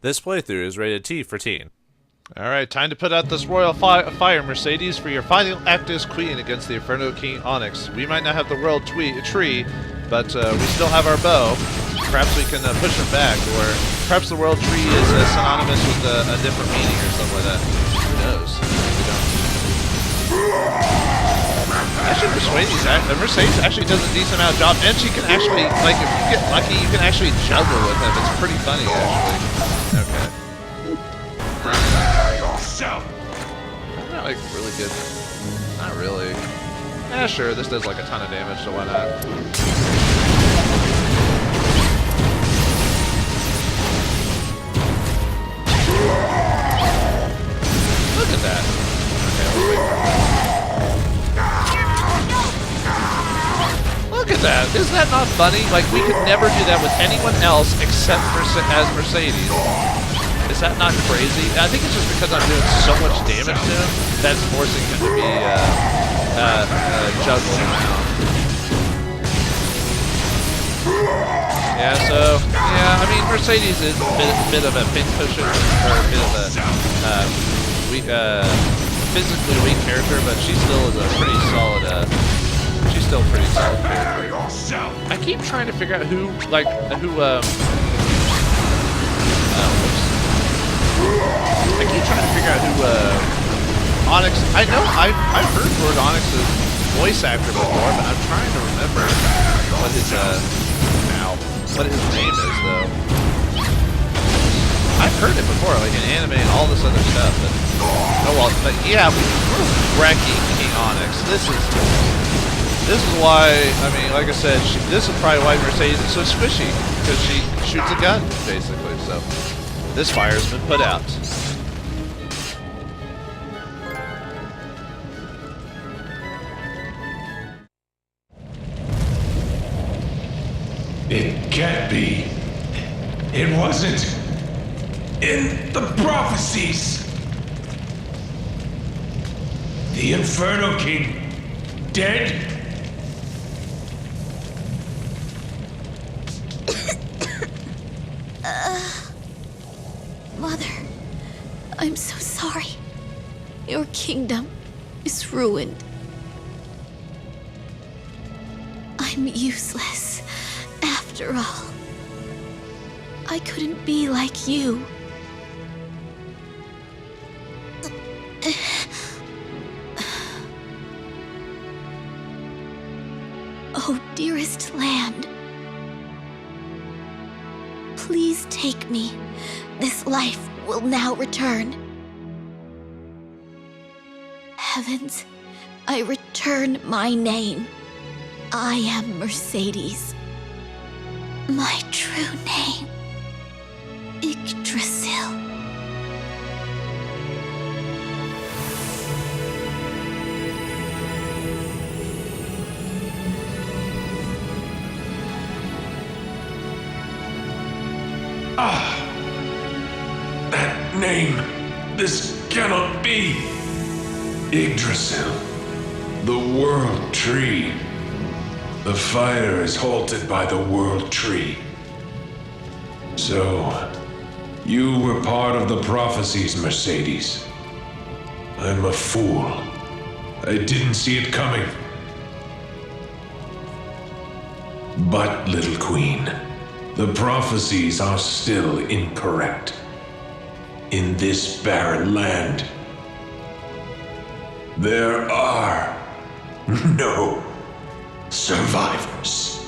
This playthrough is rated T for teen. Alright, time to put out this royal fire, Mercedes, for your final act as queen against the Inferno King Onyx. We might not have the world tree, but we still have our bow. Perhaps we can push him back, or perhaps the world tree is synonymous with a different meaning or something like that. Who knows? We don't. Actually, Mercedes actually does a decent amount of job, and she can actually, like, if you get lucky, you can actually juggle with him. It's pretty funny, actually. Okay. Not like really good. Not really. Yeah, sure. This does like a ton of damage, so why not? Look at that. Okay, look at that. Isn't that not funny? Like, we could never do that with anyone else except for as Mercedes. Is that not crazy? I think it's just because I'm doing so much damage to him that's forcing him to be juggling around. Yeah, so, yeah, I mean, Mercedes is a bit of a pin cushion, or a bit of a physically weak character, but she still is a pretty solid, she's still a pretty solid character. I keep trying to figure out who, like, I keep trying to figure out who, Onyx, I know, I've heard Lord Onyx's voice actor before, but I'm trying to remember what his, what his name is, though. I've heard it before, like in anime and all this other stuff, but, oh well, but yeah, we're wrecking King Onyx. This is why, I mean, like I said, this is probably why Mercedes is so squishy, because she shoots a gun, basically, so. This fire's been put out. It can't be. It wasn't in the prophecies. The Inferno King dead? Mother, I'm so sorry. Your kingdom is ruined. I'm useless, after all. I couldn't be like you. Oh, dearest land. Please take me. This life will now return. Heavens, I return my name. I am Mercedes. My true name, Yggdrasil. That name. This cannot be. Yggdrasil. The World Tree. The fire is halted by the World Tree. So, you were part of the prophecies, Mercedes. I'm a fool. I didn't see it coming. But, little queen, the prophecies are still incorrect. In this barren land, there are no survivors.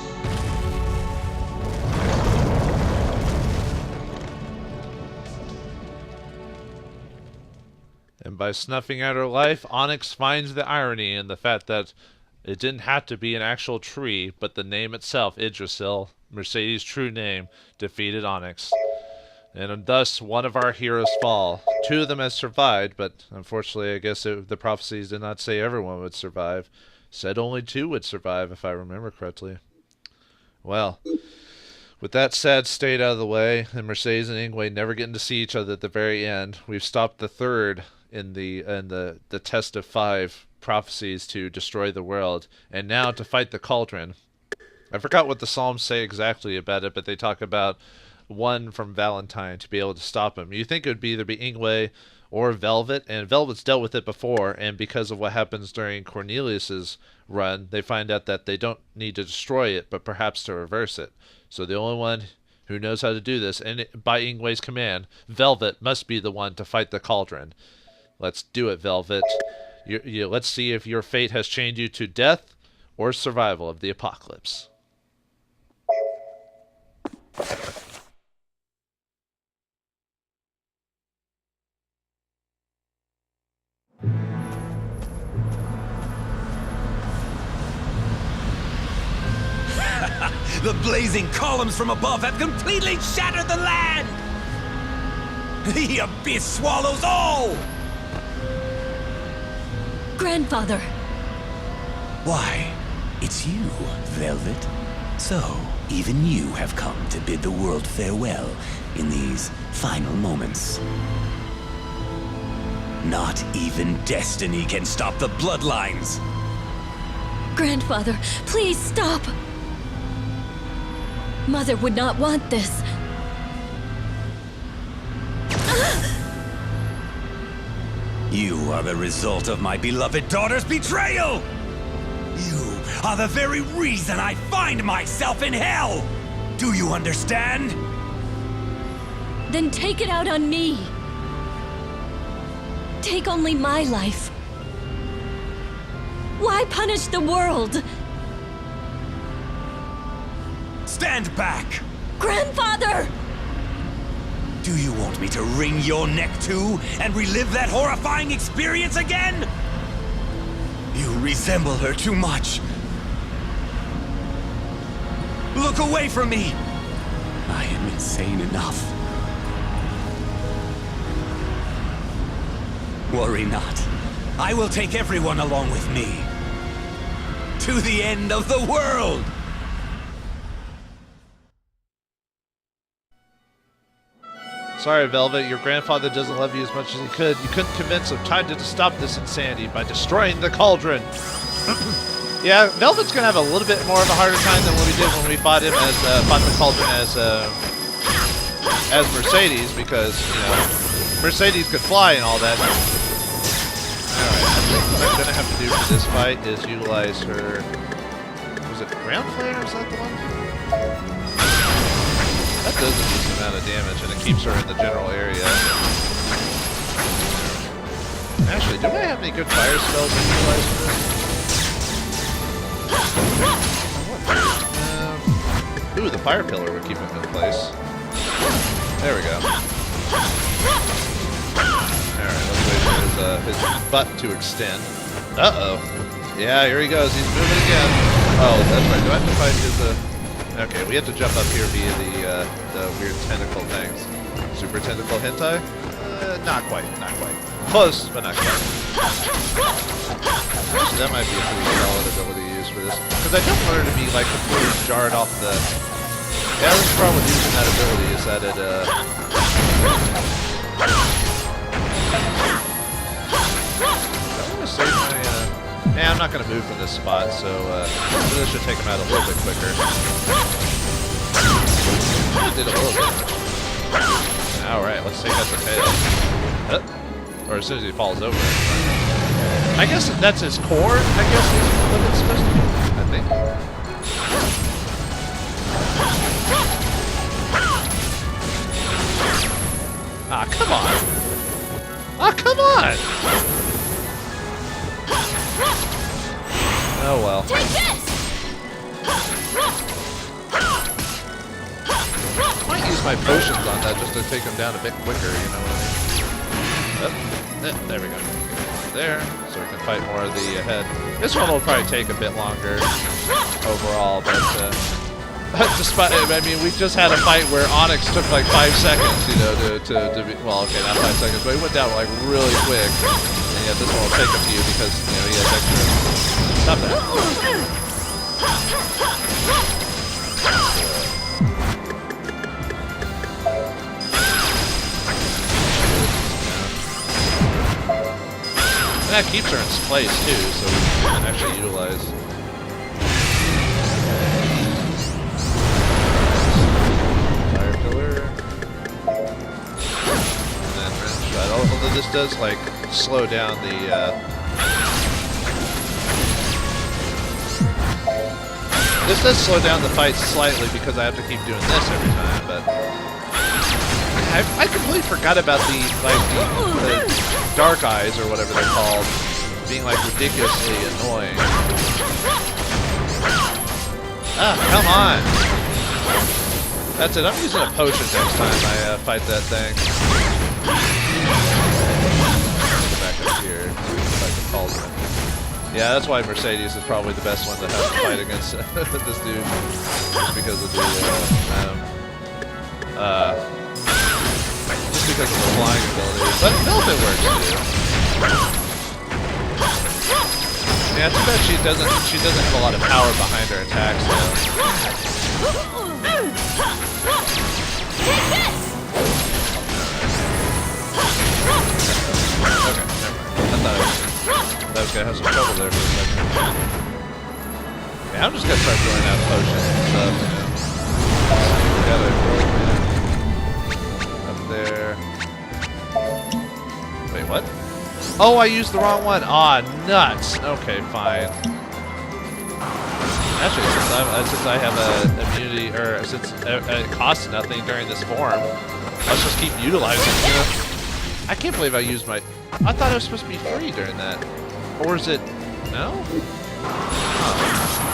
And by snuffing out her life, Onyx finds the irony in the fact that it didn't have to be an actual tree, but the name itself, Yggdrasil, Mercedes' true name, defeated Onyx. And thus, one of our heroes fall. Two of them has survived, but unfortunately, I guess the prophecies did not say everyone would survive. Said only two would survive, if I remember correctly. Well, with that sad state out of the way, and Mercedes and Ingwe never getting to see each other at the very end, we've stopped the third in the test of 5 prophecies to destroy the world, and now to fight the cauldron. I forgot what the Psalms say exactly about it, but they talk about one from Valentine to be able to stop him. You think it would be either be Ingwe or Velvet, and Velvet's dealt with it before, and because of what happens during Cornelius's run, they find out that they don't need to destroy it, but perhaps to reverse it. So the only one who knows how to do this, and by Ingwe's command, Velvet must be the one to fight the cauldron. Let's do it, Velvet. Let's see if your fate has chained you to death or survival of the apocalypse. The blazing columns from above have completely shattered the land! The abyss swallows all! Grandfather! Why, it's you, Velvet. So, even you have come to bid the world farewell in these final moments. Not even destiny can stop the bloodlines! Grandfather, please stop! Mother would not want this. You are the result of my beloved daughter's betrayal! You are the very reason I find myself in hell! Do you understand? Then take it out on me. Take only my life. Why punish the world? Stand back! Grandfather! Do you want me to wring your neck too, and relive that horrifying experience again? You resemble her too much. Look away from me! I am insane enough. Worry not. I will take everyone along with me. To the end of the world! Sorry, Velvet, your grandfather doesn't love you as much as he could. You couldn't convince him. Time to stop this insanity by destroying the cauldron. Yeah, Velvet's gonna have a little bit more of a harder time than what we did when we fought him as fought the cauldron as Mercedes, because you know Mercedes could fly and all that. All right, I think what I'm gonna have to do for this fight is utilize her. Was it ground flare? Is that the one? That does a decent amount of damage, and it keeps her in the general area. Actually, do I have any good fire spells to utilize for this? Ooh, the fire pillar would keep him in place. There we go. Alright, let's wait for his butt to extend. Uh-oh. Yeah, here he goes. He's moving again. Oh, that's right. Do I have to fight his... Okay, we have to jump up here via the weird tentacle things. Super tentacle hentai? Not quite, not quite. Close, but not quite. Actually, that might be a pretty solid ability to use for this. Because I don't want her to be, like, completely jarred off the... Yeah, that's the problem with using that ability, is that it, I'm gonna save my, I'm not going to move from this spot, so this should take him out a little bit quicker. I did a little bit. Alright, let's take out the tail. Or as soon as he falls over. I guess that's his core, I guess is what it's supposed to be, I think. Ah, come on! Ah, come on! Oh well. Take this! Might use my potions on that just to take him down a bit quicker, you know what I mean? Oh, there we go. There, so we can fight more of the head. This one will probably take a bit longer overall, but despite, I mean, we just had a fight where Onyx took like 5 seconds, you know, to be, well, okay, not 5 seconds, but he went down like really quick. And yet this one will take a few because, you know, he has extra. Stop that. And that keeps her in place too, so we can actually utilize. Fire pillar. bad. Although this does like slow down the. This does slow down the fight slightly because I have to keep doing this every time. But I completely forgot about the dark eyes or whatever they're called being like ridiculously annoying. Ah, come on! That's it. I'm using a potion next time I fight that thing. Back up here. If I can cauldron. Yeah, that's why Mercedes is probably the best one to have to fight against this dude. Just because of the just because of the flying ability. But Milton works too. Yeah, too bad she doesn't have a lot of power behind her attacks though. Okay, never mind. I was gonna have some trouble there for a second. Yeah, I'm just gonna start throwing out potions and stuff, you know. Up there. Wait, what? Oh, I used the wrong one. Ah, nuts. Okay, fine. Actually, since I have a immunity, or since it costs nothing during this form, let's just keep utilizing it. You know? I can't believe I used my. I thought it was supposed to be free during that, or is it? No.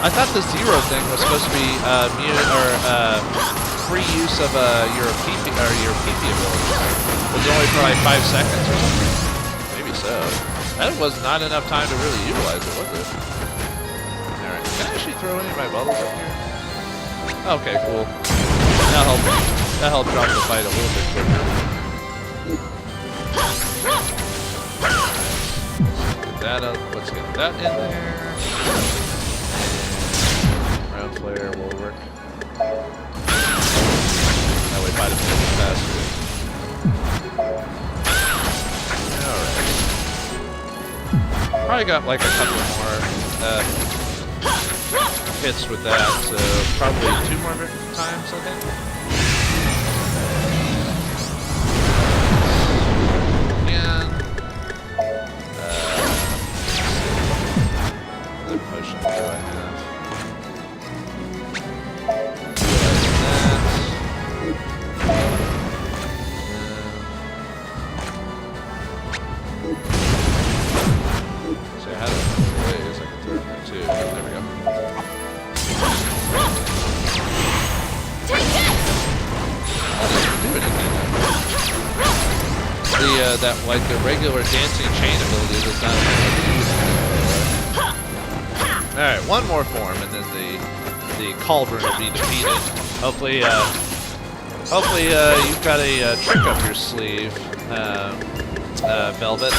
I thought the zero thing was supposed to be free use of your PP ability. It was only for like 5 seconds or something. Maybe so. That was not enough time to really utilize it, was it? Alright, can I actually throw any of my bubbles up here? Okay, cool. That helped drop the fight a little bit quicker. Get that up. Let's get that in there. Round flare will work. That way fight a bit faster. Alright. Probably got like a couple more hits with that, so probably 2 more times, I think. And what potion do I have? That like the regular dancing chain ability does not have. Alright, one more form and then the cauldron will be defeated. Hopefully you've got a trick up your sleeve, Velvet.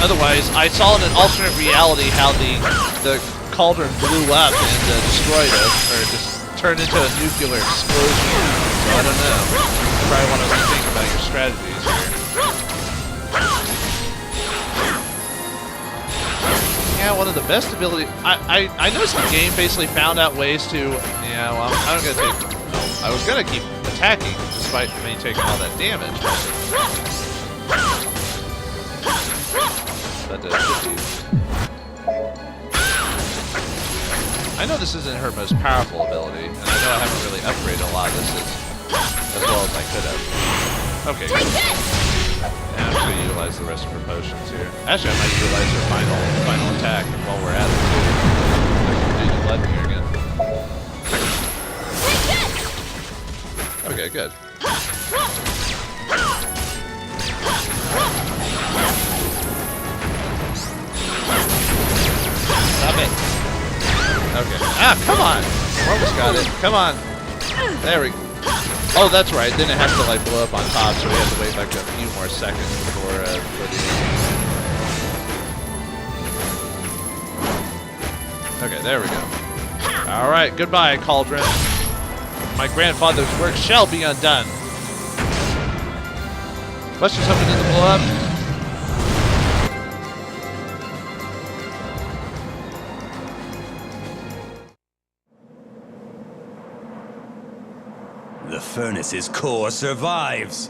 Otherwise I saw in an alternate reality how the cauldron blew up and destroyed us, or just turned into a nuclear explosion. So I don't know. You probably want to rethink about your strategies here. Yeah, one of the best abilities. I noticed the game basically found out ways to. Yeah, well, I'm gonna take. I was gonna keep attacking despite me taking all that damage. But I know this isn't her most powerful ability, and I know I haven't really upgraded a lot of this as well as I could have. Okay, good. And I'm just going to utilize the rest of her potions here. Actually, I might utilize her final attack while we're at it, too. I can do the blood here again. Okay, good. Stop it. Okay. Ah, come on! Almost got it. Come on. There we go. Oh, that's right. Then it has to like blow up on top, so we have to wait like a few more seconds before the. Okay, there we go. All right, goodbye, Cauldron. My grandfather's work shall be undone. Let's just hope it doesn't blow up. The furnace's core survives.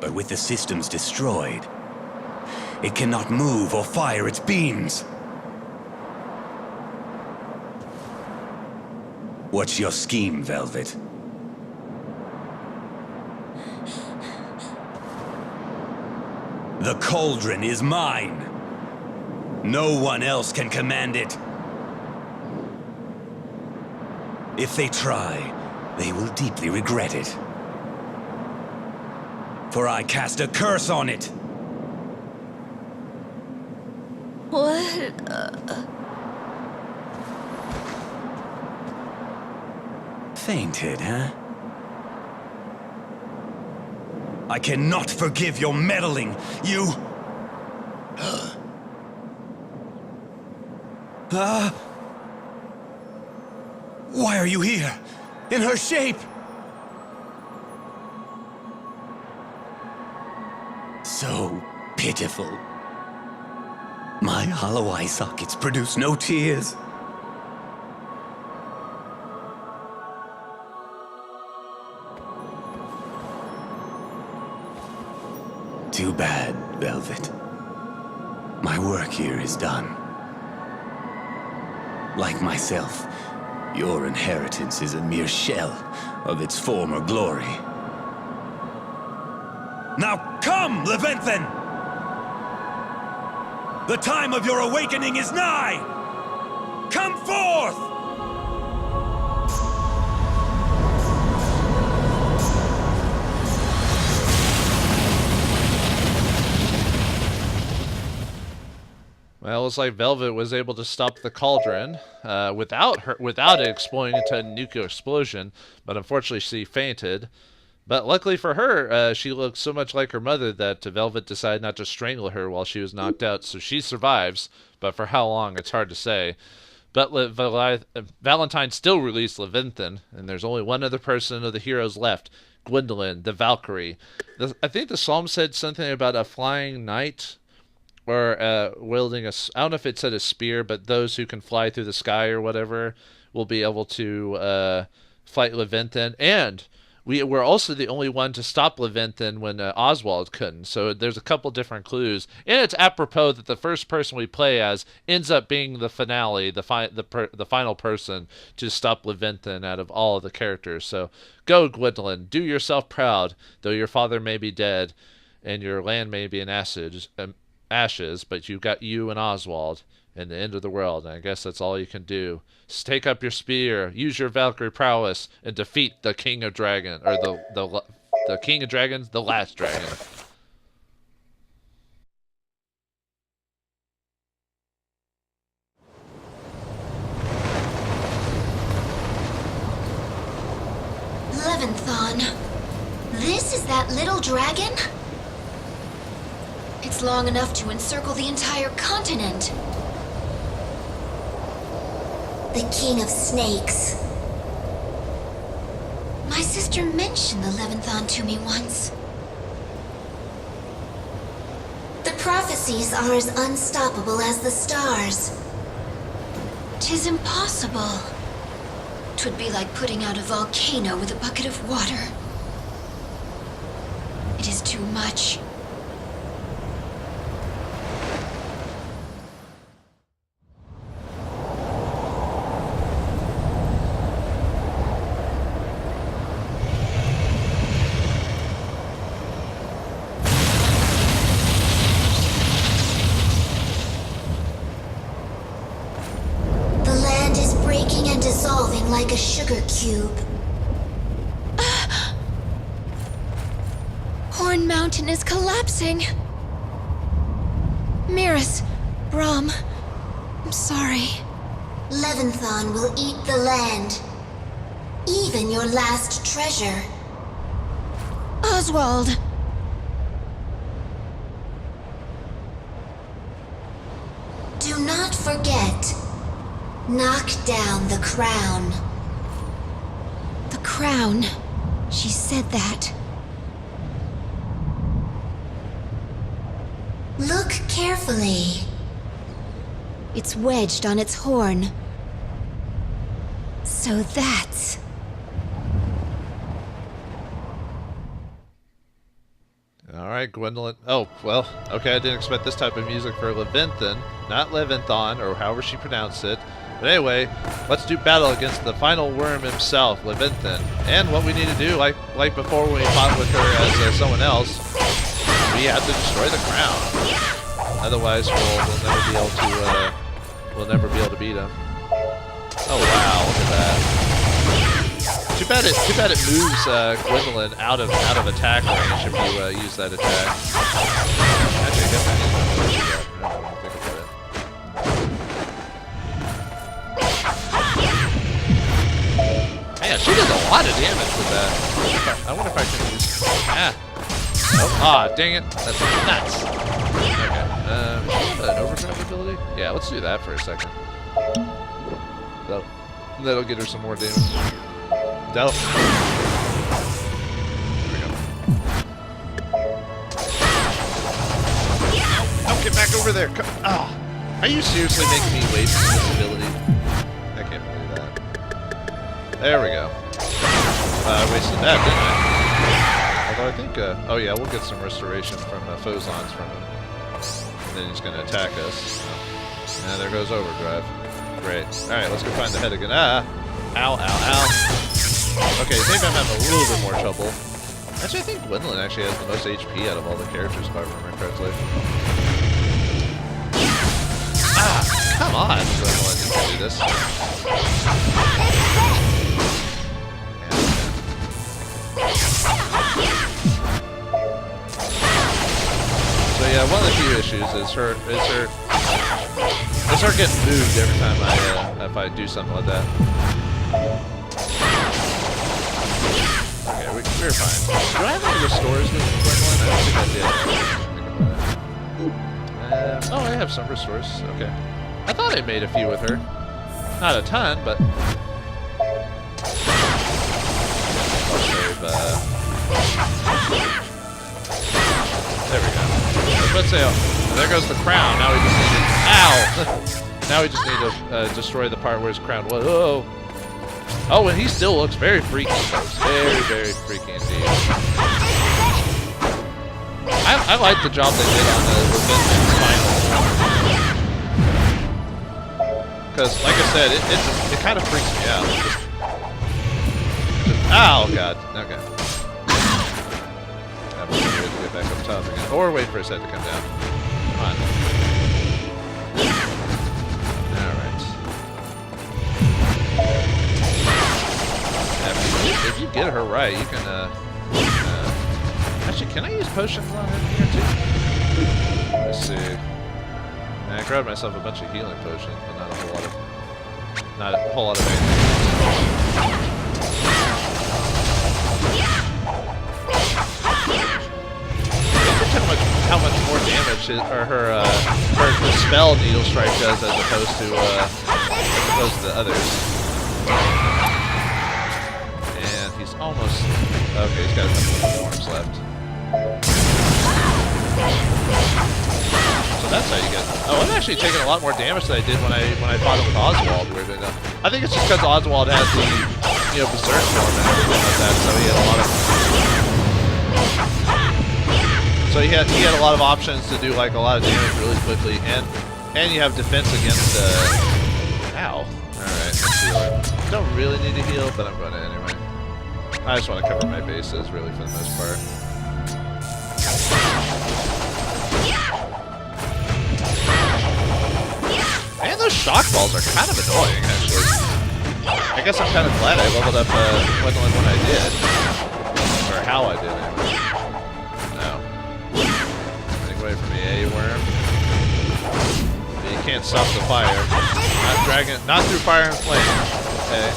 But with the systems destroyed, it cannot move or fire its beams. What's your scheme, Velvet? The cauldron is mine. No one else can command it. If they try, they will deeply regret it. For I cast a curse on it. What? Fainted, huh? I cannot forgive your meddling. You... Why are you here? In her shape? So pitiful. My hollow eye sockets produce no tears. Too bad, Velvet. My work here is done. Like myself, your inheritance is a mere shell of its former glory. Now come, Levanthan! The time of your awakening is nigh! Come forth! Well, it's like Velvet was able to stop the cauldron without it exploding into a nuclear explosion, but unfortunately she fainted. But luckily for her, she looked so much like her mother that Velvet decided not to strangle her while she was knocked out, so she survives, but for how long, it's hard to say. But Valentine still released Levanthan, and there's only one other person of the heroes left, Gwendolyn, the Valkyrie. I think the psalm said something about a flying knight, or wielding I don't know if it said a spear, but those who can fly through the sky or whatever will be able to fight Levanthan. And we're also the only one to stop Levanthan when Oswald couldn't. So there's a couple different clues. And it's apropos that the first person we play as ends up being the finale, the final person to stop Levanthan out of all of the characters. So go, Gwendolyn, do yourself proud, though your father may be dead and your land may be in ashes, but you've got you and Oswald and the end of the world, and I guess that's all you can do. Just take up your spear, use your Valkyrie prowess, and defeat the King of Dragons, or the King of Dragons, the last dragon. Levanthan. This is that little dragon? It's long enough to encircle the entire continent. The King of Snakes. My sister mentioned the Levanthan to me once. The prophecies are as unstoppable as the stars. 'Tis impossible. 'Twould be like putting out a volcano with a bucket of water. It is too much. Like a sugar cube. Horn Mountain is collapsing. Miras, Brahm, I'm sorry. Levanthan will eat the land. Even your last treasure. Oswald! Do not forget. Knock down the crown. The crown. She said that. Look carefully. It's wedged on its horn. So that's... Alright, Gwendolyn. Oh, well, okay, I didn't expect this type of music for Levinthan, not Levinthon, or however she pronounced it. But anyway, let's do battle against the final worm himself, Levinthan. And what we need to do, like before when we fought with her as someone else, we have to destroy the crown. Otherwise, we'll never be able to beat him. Oh wow, look at that. Too bad it moves Gwendolyn out of attack range if you use that attack. Actually, I guess I need to do that. I don't think about it. Man, she does a lot of damage with that. I wonder if I can use. Dang it! That's nuts. Okay. An overdrive ability? Yeah, let's do that for a second. That'll get her some more damage. There we go. Oh, get back over there! Are you seriously making me waste this ability? I can't believe that. There we go. I wasted that, didn't I? Although I think, oh yeah, we'll get some restoration from Phosons from him. And then he's going to attack us. And there goes overdrive. Great. Alright, let's go find the head again. Ow, ow, ow. Okay, maybe I'm having a little bit more trouble. Actually, I think Gwendolyn actually has the most HP out of all the characters, if I remember correctly. Come on, Gwendolyn, you can do this. So yeah, one of the few issues is her getting moved every time if I do something like that. Okay, we're fine. Do I have any restores with Gwendolyn? I don't think I did. Oh, I have some restores. Okay. I thought I made a few with her. Not a ton, but. There we go. Let's say, there goes the crown. Now we just need to. Ow! Now we just need to destroy the part where his crown was. Whoa! Oh, and he still looks very freaky, folks. Very, very freaky indeed. I like the job they did on the Levinthan's final. Because, like I said, it kind of freaks me out. Ow, God. Okay. I'm going to get back up top again. Or wait for his head to come down. Come on. Alright. If you get her right, you can, actually, can I use potions on her here, too? Let's see. I grabbed myself a bunch of healing potions, but not a whole lot of anything. How much more damage her spell needle strike does as opposed to the others. And he's almost okay. He's got a couple of forms left. So that's how you get. Oh, I'm actually taking a lot more damage than I did when I fought him with Oswald. Weirdly enough, I think it's just because Oswald has the berserk form and everything like that, so he had a lot of. So he had a lot of options to do like a lot of damage really quickly, and you have defense against. Ow! All right, let's heal her. Don't really need to heal, but I'm going to anyway. I just want to cover my bases, really, for the most part. Man, those shock balls are kind of annoying, actually. I guess I'm kind of glad I leveled up Gwendolyn when I did, or how I did anyway. Away from the A-worm. You can't stop the fire. Not through fire and flame. Okay.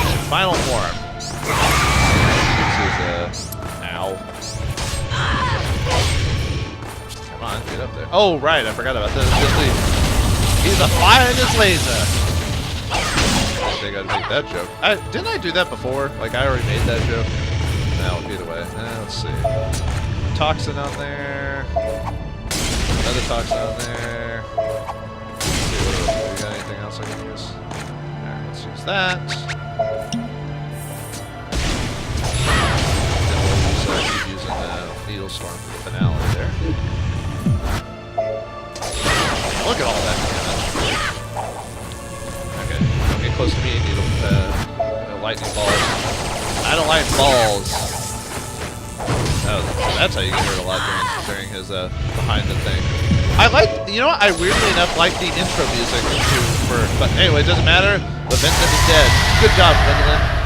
And final form. This is ow. Come on, get up there. Oh right, I forgot about this. He's a fire in his laser. I think I gotta make that joke. Didn't I do that before? Like I already made that joke. Now, either way. Let's see. Toxin on there. Another toxin on there. Let's see, what else? You got anything else I can use? Alright, let's use that. Needle Storm for the finale there. Look at all that damage. Okay, don't get close to me, lightning balls. I don't like balls. Oh, that's how you get hurt a lot during his behind the thing. I like, you know what? I weirdly enough like the intro music too. But anyway, it doesn't matter. The Vincent is dead. Good job, Gwendolyn.